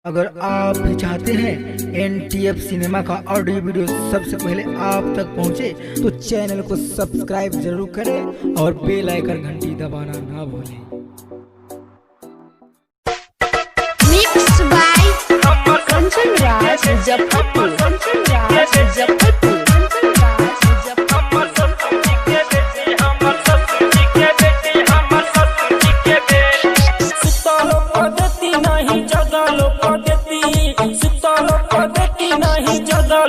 अगर आप भी चाहते हैं NTF सिनेमा का ऑडियो वीडियो सबसे पहले आप तक पहुंचे तो चैनल को सब्सक्राइब जरूर करें और बेल आइकन घंटी दबाना ना भूलें। Mixed by Kanchan Raj Muzaffarpur. Kanchan Raj Muzaffarpur. Kanchan Raj Muzaffarpur.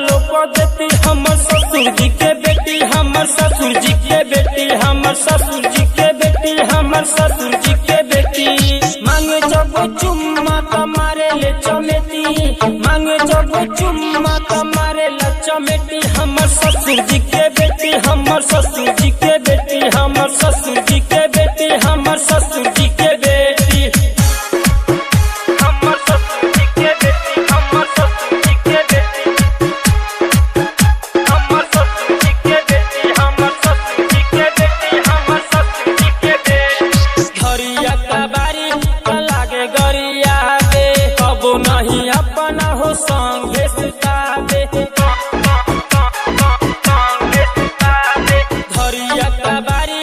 हमर ससुर जी के बेटी हमर ससुर जी के बेटी हमर ससुर जी के बेटी हमर ससुर जी के बेटी मांगे जब चुम्मा तुम्हारे ले चमेटी मांगे जब चुम्मा तुम्हारे ले चमेटी हमर ससुर जी के बेटी हमर ससुर जी के बेटी हमर ससुर जी के बेटी हमर ससुर जी के बेटी हमर ससुर जी के बेटी हमर ससुर जी के बेटी नहीं अपना हो संगे सुतावे धरिया कबारी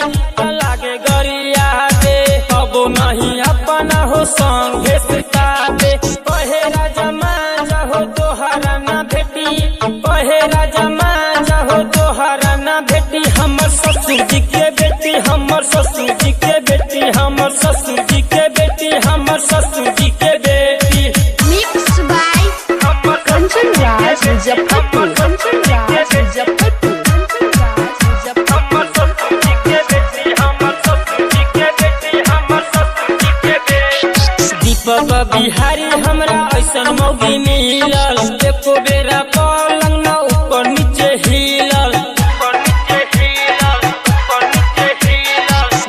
लागे गरिया दे अब नहीं अपना हो संगे सुतावे कहे राजा मांझा हो तोहरा ना भेटी कहे राजा मांझा हो तोहरा ना भेटी हमर ससुर जी के बेटी हमर ससुर जी के बेटी हमर ससुर जी के बेटी हमर ससुर जी के बेटी Mixed by Kanchan Raj Muzaffarpur. Kanchan Raj Muzaffarpur. Kanchan Raj Muzaffarpur. दीपक बिहारी हमरा ऐसन मौगी मिलल एको बेरा पलंग न ऊपर नीचे हिलल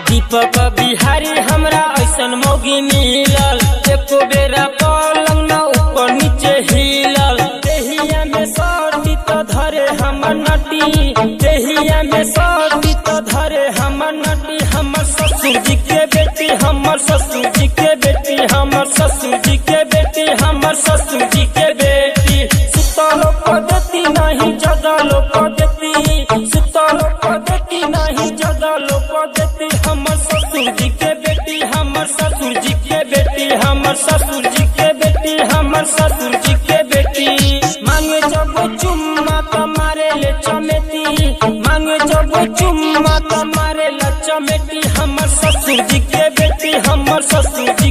दीपक बिहारी हमरा ऐसन मौगी मिलल एको बेरा पलंग न ऊपर नीचे हिलल देहिया में सटी तो धरे हमर नटी देहिया में सटी तो धरे हमर नटी हमर ससुर जी के बेटी हमर ससुर जी के बेटी हमर ससुर जी के बेटी हमर ससुर जी के बेटी सुतलो पद्धति नहीं जगलो पद्धति सुतलो पद्धति नहीं जगलो पद्धति हमर ससुर जी के बेटी हमर ससुर जी के बेटी हमर ससुर जी के बेटी हमर ससुर जी के बेटी मांगे जब चुम्मा तुम्हारे ले चमेटी मांगे जब चुम्मा तुम्हारे ले चमेटी हमर ससुर जी के बेटी हमर ससुर जी